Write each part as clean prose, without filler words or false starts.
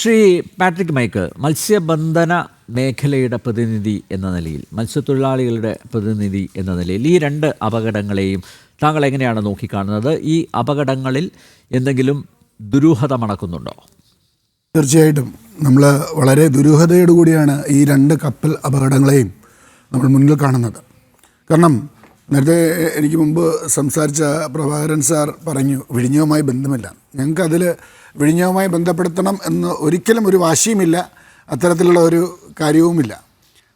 Shri Patrick mic, മത്സ്യബന്ധന മേഖലയുടെ പ്രതിനിധി എന്ന നിലയിൽ, മത്സ്യത്തൊഴിലാളികളുടെ പ്രതിനിധി എന്ന നിലയിൽ ഈ രണ്ട് അപകടങ്ങളെയും താങ്കൾ എങ്ങനെയാണ് നോക്കിക്കാണുന്നത്? ഈ അപകടങ്ങളിൽ എന്തെങ്കിലും ദുരൂഹത മണക്കുന്നുണ്ടോ? തീർച്ചയായിട്ടും നമ്മൾ വളരെ ദുരൂഹതയോടുകൂടിയാണ് ഈ രണ്ട് കപ്പൽ അപകടങ്ങളെയും നമ്മൾ മുന്നിൽ കാണുന്നത്. കാരണം നേരത്തെ എനിക്ക് മുമ്പ് സംസാരിച്ച പ്രഭാകരൻ സാർ പറഞ്ഞു വിഴിഞ്ഞവുമായി ബന്ധമില്ല. ഞങ്ങൾക്കതിൽ വിഴിഞ്ഞവുമായി ബന്ധപ്പെടുത്തണം എന്ന് ഒരിക്കലും ഒരു വാശിയുമില്ല, അത്തരത്തിലുള്ള ഒരു കാര്യവുമില്ല.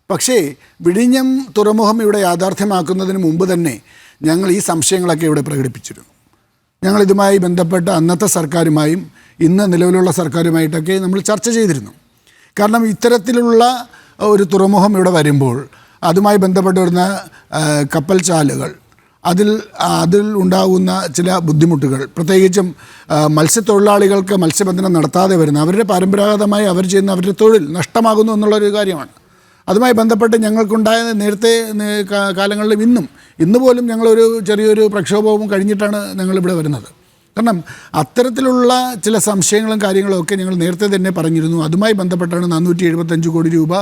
പക്ഷേ വിഴിഞ്ഞം തുറമുഖം ഇവിടെ യാഥാർത്ഥ്യമാക്കുന്നതിന് മുമ്പ് തന്നെ ഞങ്ങൾ ഈ സംശയങ്ങളൊക്കെ ഇവിടെ പ്രകടിപ്പിച്ചിരുന്നു. ഞങ്ങളിതുമായി ബന്ധപ്പെട്ട അന്നത്തെ സർക്കാരുമായും ഇന്ന് നിലവിലുള്ള സർക്കാരുമായിട്ടൊക്കെ നമ്മൾ ചർച്ച ചെയ്തിരുന്നു. കാരണം ഇത്തരത്തിലുള്ള ഒരു തുറമുഖം ഇവിടെ വരുമ്പോൾ അതുമായി ബന്ധപ്പെട്ട് വരുന്ന കപ്പൽ ചാലുകൾ, അതിൽ ഉണ്ടാകുന്ന ചില ബുദ്ധിമുട്ടുകൾ, പ്രത്യേകിച്ചും മത്സ്യത്തൊഴിലാളികൾക്ക് മത്സ്യബന്ധനം നടത്താതെ വരുന്ന അവരുടെ പരമ്പരാഗതമായി അവർ ചെയ്യുന്ന അവരുടെ തൊഴിൽ നഷ്ടമാകുന്നു എന്നുള്ളൊരു കാര്യമാണ്. അതുമായി ബന്ധപ്പെട്ട് ഞങ്ങൾക്കുണ്ടായ നേരത്തെ കാലങ്ങളിലും ഇന്ന് പോലും ഞങ്ങളൊരു ചെറിയൊരു പ്രക്ഷോഭവും കഴിഞ്ഞിട്ടാണ് ഞങ്ങളിവിടെ വരുന്നത്. കാരണം അത്തരത്തിലുള്ള ചില സംശയങ്ങളും കാര്യങ്ങളും ഒക്കെ ഞങ്ങൾ നേരത്തെ തന്നെ പറഞ്ഞിരുന്നു. അതുമായി ബന്ധപ്പെട്ടാണ് 475 കോടി രൂപ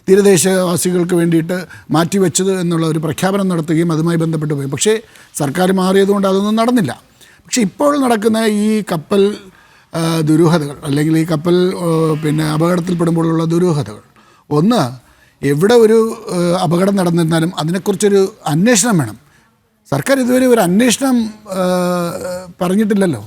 തീരദേശവാസികൾക്ക് വേണ്ടിയിട്ട് മാറ്റിവെച്ചത് എന്നുള്ള ഒരു പ്രഖ്യാപനം നടത്തുകയും അതുമായി ബന്ധപ്പെട്ട് പോയി. പക്ഷേ സർക്കാർ മാറിയതുകൊണ്ട് അതൊന്നും നടന്നില്ല. പക്ഷേ ഇപ്പോൾ നടക്കുന്ന ഈ കപ്പൽ ദുരൂഹതകൾ, അല്ലെങ്കിൽ ഈ കപ്പൽ അപകടത്തിൽപ്പെടുമ്പോഴുള്ള ദുരൂഹതകൾ, ഒന്ന്, എവിടെ ഒരു അപകടം നടന്നിരുന്നാലും അതിനെക്കുറിച്ചൊരു അന്വേഷണം വേണം. സർക്കാർ ഇതുവരെ ഒരു അന്വേഷണം പറഞ്ഞിട്ടില്ലല്ലോ.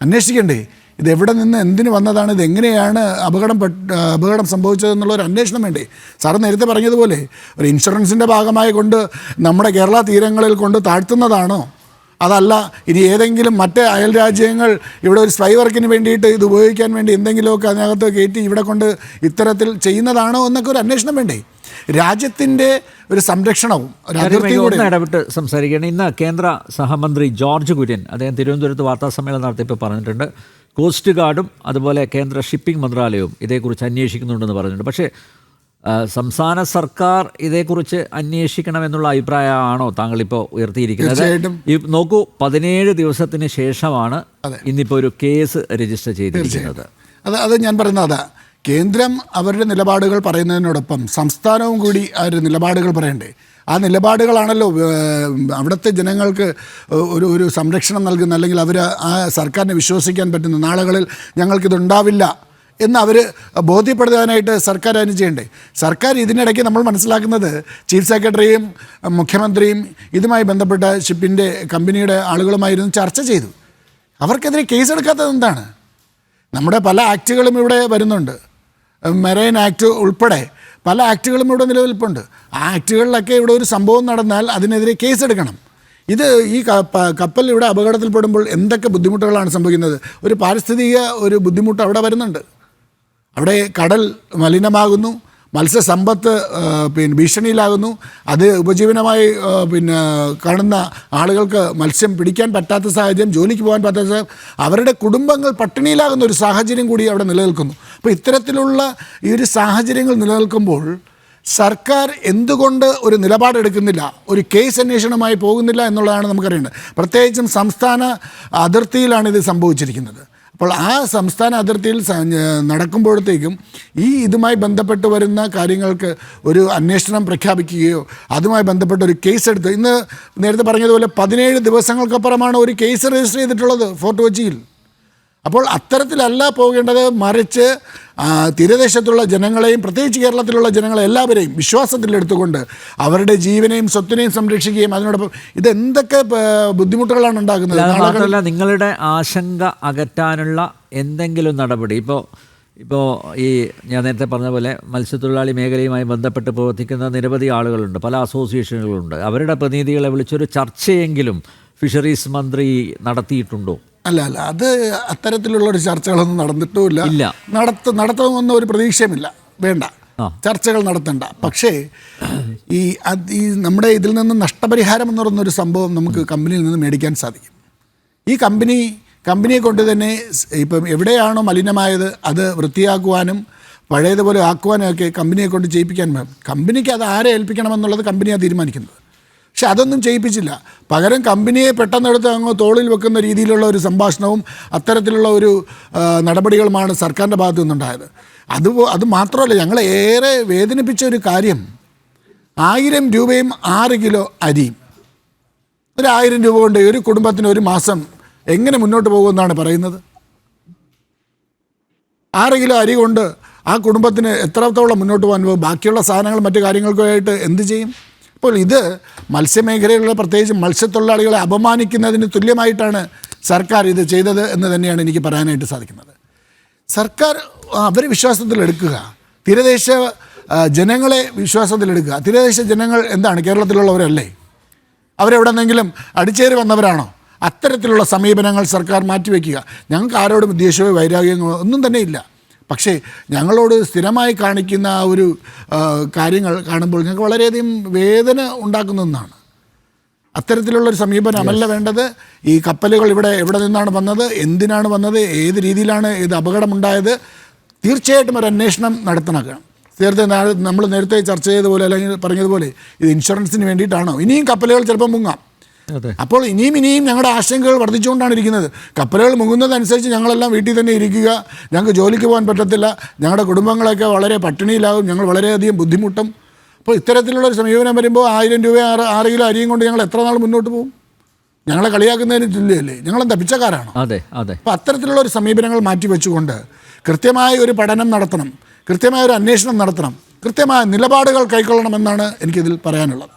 അന്വേഷിക്കണ്ടേ? ഇതെവിടെ നിന്ന് എന്തിന് വന്നതാണ്, ഇതെങ്ങനെയാണ് അപകടം സംഭവിച്ചതെന്നുള്ളൊരു അന്വേഷണം വേണ്ടേ? സാറ് നേരത്തെ പറഞ്ഞതുപോലെ ഒരു ഇൻഷുറൻസിൻ്റെ ഭാഗമായി കൊണ്ട് നമ്മുടെ കേരള തീരങ്ങളിൽ കൊണ്ട് താഴ്ത്തുന്നതാണോ? അതല്ല ഇനി ഏതെങ്കിലും മറ്റ് അയൽ രാജ്യങ്ങൾ ഇവിടെ ഒരു സ്പൈ വർക്കിന് വേണ്ടിയിട്ട് ഇത് ഉപയോഗിക്കാൻ വേണ്ടി എന്തെങ്കിലുമൊക്കെ അതിനകത്ത് കയറ്റി ഇവിടെ കൊണ്ട് ഇത്തരത്തിൽ ചെയ്യുന്നതാണോ എന്നൊക്കെ ഒരു അന്വേഷണം വേണ്ടേ? രാജ്യത്തിൻ്റെ ഒരു സംരക്ഷണവും ഇടപെട്ട് സംസാരിക്കുകയാണ്. ഇന്ന് കേന്ദ്ര സഹമന്ത്രി ജോർജ് കുര്യൻ അദ്ദേഹം തിരുവനന്തപുരത്ത് വാർത്താസമ്മേളനം നടത്തിയപ്പോൾ പറഞ്ഞിട്ടുണ്ട്, കോസ്റ്റ് ഗാർഡും അതുപോലെ കേന്ദ്ര ഷിപ്പിംഗ് മന്ത്രാലയവും ഇതേക്കുറിച്ച് അന്വേഷിക്കുന്നുണ്ടെന്ന് പറഞ്ഞിട്ടുണ്ട്. പക്ഷേ സംസ്ഥാന സർക്കാർ ഇതേക്കുറിച്ച് അന്വേഷിക്കണമെന്നുള്ള അഭിപ്രായമാണോ താങ്കളിപ്പോൾ ഉയർത്തിയിരിക്കുന്നത്? നോക്കൂ, 17 ദിവസത്തിന് ശേഷമാണ് ഇന്നിപ്പോൾ ഒരു കേസ് രജിസ്റ്റർ ചെയ്തിരിക്കുന്നത്. അത് ഞാൻ പറയുന്നത് അതാ, കേന്ദ്രം അവരുടെ നിലപാടുകൾ പറയുന്നതിനോടൊപ്പം സംസ്ഥാനവും കൂടി അവരുടെ നിലപാടുകൾ പറയണ്ടേ? ആ നിലപാടുകളാണല്ലോ അവിടുത്തെ ജനങ്ങൾക്ക് ഒരു സംരക്ഷണം നൽകുന്ന, അല്ലെങ്കിൽ അവർ ആ സർക്കാരിനെ വിശ്വസിക്കാൻ പറ്റുന്ന, നാളുകളിൽ ഞങ്ങൾക്കിതുണ്ടാവില്ല എന്ന് അവർ ബോധ്യപ്പെടുത്താനായിട്ട് സർക്കാർ അതിന് ചെയ്യണ്ടേ? സർക്കാർ ഇതിനിടയ്ക്ക് നമ്മൾ മനസ്സിലാക്കുന്നത് ചീഫ് സെക്രട്ടറിയും മുഖ്യമന്ത്രിയും ഇതുമായി ബന്ധപ്പെട്ട ഷിപ്പിൻ്റെ കമ്പനിയുടെ ആളുകളുമായിരുന്നു ചർച്ച ചെയ്തു. അവർക്കെതിരെ കേസെടുക്കാത്തത് എന്താണ്? നമ്മുടെ പല ആക്റ്റുകളും ഇവിടെ വരുന്നുണ്ട്. മെറൈൻ ആക്ട് ഉൾപ്പെടെ പല ആക്റ്റുകളും ഇവിടെ നിലനിൽപ്പുണ്ട്. ആ ആക്റ്റുകളിലൊക്കെ ഇവിടെ ഒരു സംഭവം നടന്നാൽ അതിനെതിരെ കേസെടുക്കണം. ഇത് ഈ കപ്പൽ ഇവിടെ അപകടത്തിൽപ്പെടുമ്പോൾ എന്തൊക്കെ ബുദ്ധിമുട്ടുകളാണ് സംഭവിക്കുന്നത്? ഒരു പാരിസ്ഥിതിക ഒരു ബുദ്ധിമുട്ട് അവിടെ വരുന്നുണ്ട്. അവിടെ കടൽ മലിനമാകുന്നു, മത്സ്യസമ്പത്ത് ഭീഷണിയിലാകുന്നു. അത് ഉപജീവനമായി കാണുന്ന ആളുകൾക്ക് മത്സ്യം പിടിക്കാൻ പറ്റാത്ത സാഹചര്യം, ജോലിക്ക് പോകാൻ പറ്റാത്ത സാഹചര്യം, അവരുടെ കുടുംബങ്ങൾ പട്ടിണിയിലാകുന്ന ഒരു സാഹചര്യം കൂടി അവിടെ നിലനിൽക്കുന്നു. അപ്പോൾ ഇത്തരത്തിലുള്ള ഈ ഒരു സാഹചര്യങ്ങൾ നിലനിൽക്കുമ്പോൾ സർക്കാർ എന്തുകൊണ്ട് ഒരു നിലപാടെടുക്കുന്നില്ല, ഒരു കേസ് അന്വേഷണമായി പോകുന്നില്ല എന്നുള്ളതാണ് നമുക്കറിയേണ്ടത്. പ്രത്യേകിച്ചും സംസ്ഥാന അതിർത്തിയിലാണ് ഇത് സംഭവിച്ചിരിക്കുന്നത്. അപ്പോൾ ആ സംസ്ഥാന അതിർത്തിയിൽ നടക്കുമ്പോഴത്തേക്കും ഇതുമായി ബന്ധപ്പെട്ട് വരുന്ന കാര്യങ്ങൾക്ക് ഒരു അന്വേഷണം പ്രഖ്യാപിക്കുകയോ അതുമായി ബന്ധപ്പെട്ട ഒരു കേസ് എടുത്ത്, ഇന്ന് നേരത്തെ പറഞ്ഞതുപോലെ 17 ദിവസങ്ങൾക്കപ്പുറമാണ് ഒരു കേസ് രജിസ്റ്റർ ചെയ്തിട്ടുള്ളത് ഫോർട്ട് കൊച്ചിയിൽ. അപ്പോൾ അത്തരത്തിലല്ല പോകേണ്ടത്, മറിച്ച് തീരദേശത്തുള്ള ജനങ്ങളെയും പ്രത്യേകിച്ച് കേരളത്തിലുള്ള ജനങ്ങളെ എല്ലാവരെയും വിശ്വാസത്തിലെടുത്തുകൊണ്ട് അവരുടെ ജീവനെയും സ്വത്തിനെയും സംരക്ഷിക്കുകയും അതിനോടൊപ്പം ഇതെന്തൊക്കെ ബുദ്ധിമുട്ടുകളാണ് ഉണ്ടാകുന്നത്. മാത്രമല്ല, നിങ്ങളുടെ ആശങ്ക അകറ്റാനുള്ള എന്തെങ്കിലും നടപടി ഇപ്പോൾ ഈ ഞാൻ നേരത്തെ പറഞ്ഞ പോലെ മത്സ്യത്തൊഴിലാളി മേഖലയുമായി ബന്ധപ്പെട്ട് പ്രവർത്തിക്കുന്ന നിരവധി ആളുകളുണ്ട്, പല അസോസിയേഷനുകളുണ്ട്. അവരുടെ പ്രതിനിധികളെ വിളിച്ചൊരു ചർച്ചയെങ്കിലും ഫിഷറീസ് മന്ത്രി നടത്തിയിട്ടുണ്ടോ? അല്ല, അത് അത്തരത്തിലുള്ളൊരു ചർച്ചകളൊന്നും നടന്നിട്ടുമില്ല. നടത്തുമെന്ന ഒരു പ്രതീക്ഷയുമില്ല. വേണ്ട, ചർച്ചകൾ നടത്തണ്ട. പക്ഷേ ഈ നമ്മുടെ ഇതിൽ നിന്ന് നഷ്ടപരിഹാരം എന്ന് പറയുന്നൊരു സംഭവം നമുക്ക് കമ്പനിയിൽ നിന്ന് മേടിക്കാൻ സാധിക്കും. ഈ കമ്പനിയെ കൊണ്ട് തന്നെ ഇപ്പം എവിടെയാണോ മലിനമായത് അത് വൃത്തിയാക്കുവാനും പഴയതുപോലെ ആക്കുവാനും ഒക്കെ കമ്പനിയെ കൊണ്ട് ചെയ്യിപ്പിക്കാൻ വേണം. കമ്പനിക്ക് അത് ആരെ ഏൽപ്പിക്കണമെന്നുള്ളത് കമ്പനിയാണ് തീരുമാനിക്കുന്നത്. പക്ഷെ അതൊന്നും ചെയ്യിപ്പിച്ചില്ല. പകരം കമ്പനിയെ പെട്ടെന്നെടുത്ത് അങ്ങ് തോളിൽ വെക്കുന്ന രീതിയിലുള്ള ഒരു സംഭാഷണവും അത്തരത്തിലുള്ള ഒരു നടപടികളുമാണ് സർക്കാരിൻ്റെ ഭാഗത്തു നിന്നുണ്ടായത്. അത് മാത്രമല്ല, ഞങ്ങളെ ഏറെ വേദനിപ്പിച്ച ഒരു കാര്യം 1000 രൂപയും 6 കിലോ അരിയും. ഒരു 1000 രൂപ കൊണ്ട് ഒരു കുടുംബത്തിന് ഒരു മാസം എങ്ങനെ മുന്നോട്ട് പോകുമെന്നാണ് പറയുന്നത്? 6 കിലോ അരി കൊണ്ട് ആ കുടുംബത്തിന് എത്രത്തോളം മുന്നോട്ട് പോകാൻ പോകും? ബാക്കിയുള്ള സാധനങ്ങൾ മറ്റു കാര്യങ്ങൾക്കുമായിട്ട് എന്ത് ചെയ്യും? അപ്പോൾ ഇത് മത്സ്യമേഖലയിലുള്ള പ്രത്യേകിച്ച് മത്സ്യത്തൊഴിലാളികളെ അപമാനിക്കുന്നതിന് തുല്യമായിട്ടാണ് സർക്കാർ ഇത് ചെയ്തത് എന്ന് തന്നെയാണ് എനിക്ക് പറയാനായിട്ട് സാധിക്കുന്നത്. സർക്കാർ അവരെ വിശ്വാസത്തിലെടുക്കുക, തീരദേശ ജനങ്ങളെ വിശ്വാസത്തിലെടുക്കുക. തീരദേശ ജനങ്ങൾ എന്താണ്, കേരളത്തിലുള്ളവരല്ലേ? അവരെവിടെ നിന്നെങ്കിലും അടിച്ചേറി വന്നവരാണോ? അത്തരത്തിലുള്ള സമീപനങ്ങൾ സർക്കാർ മാറ്റിവെക്കുക. ഞങ്ങൾക്ക് ആരോടും ദേഷ്യമോ വൈരാഗ്യമോ ഒന്നും തന്നെ ഇല്ല. പക്ഷേ ഞങ്ങളോട് സ്ഥിരമായി കാണിക്കുന്ന ആ ഒരു കാര്യങ്ങൾ കാണുമ്പോൾ ഞങ്ങൾക്ക് വളരെയധികം വേദന ഉണ്ടാക്കുന്നതാണ്. അത്തരത്തിലുള്ളൊരു സമീപനമല്ല വേണ്ടത്. ഈ കപ്പലുകൾ എവിടെ നിന്നാണ് വന്നത്, എന്തിനാണ് വന്നത്, ഏത് രീതിയിലാണ് ഇത് അപകടമുണ്ടായത്, തീർച്ചയായിട്ടും ഒരു അന്വേഷണം നടത്തണം. നമ്മൾ നേരത്തെ ചർച്ച ചെയ്തതുപോലെ അല്ലെങ്കിൽ പറഞ്ഞതുപോലെ ഇത് ഇൻഷുറൻസിന് വേണ്ടിയിട്ടാണോ? ഇനിയും കപ്പലുകൾ ചിലപ്പോൾ മുങ്ങാം. അപ്പോൾ ഇനിയും ഞങ്ങളുടെ ആശങ്കകൾ വർദ്ധിച്ചുകൊണ്ടാണ് ഇരിക്കുന്നത്. കപ്പലുകൾ മുങ്ങുന്നതനുസരിച്ച് ഞങ്ങളെല്ലാം വീട്ടിൽ തന്നെ ഇരിക്കുക, ഞങ്ങൾക്ക് ജോലിക്ക് പോകാൻ പറ്റത്തില്ല, ഞങ്ങളുടെ കുടുംബങ്ങളൊക്കെ വളരെ പട്ടിണിയിലാകും, ഞങ്ങൾ വളരെയധികം ബുദ്ധിമുട്ടും. അപ്പോൾ ഇത്തരത്തിലുള്ളൊരു സമീപനം വരുമ്പോൾ 1000 രൂപ 6 കിലോ അരിയും കൊണ്ട് ഞങ്ങൾ എത്ര നാൾ മുന്നോട്ട് പോകും? ഞങ്ങളെ കളിയാക്കുന്നതിന് തുല്യമല്ലേ? ഞങ്ങളെന്താ പിച്ചക്കാരാണോ? അപ്പോൾ അത്തരത്തിലുള്ളൊരു സമീപനങ്ങൾ മാറ്റിവെച്ചുകൊണ്ട് കൃത്യമായ ഒരു പഠനം നടത്തണം, കൃത്യമായ ഒരു അന്വേഷണം നടത്തണം, കൃത്യമായ നിലപാടുകൾ കൈക്കൊള്ളണമെന്നാണ് എനിക്കിതിൽ പറയാനുള്ളത്.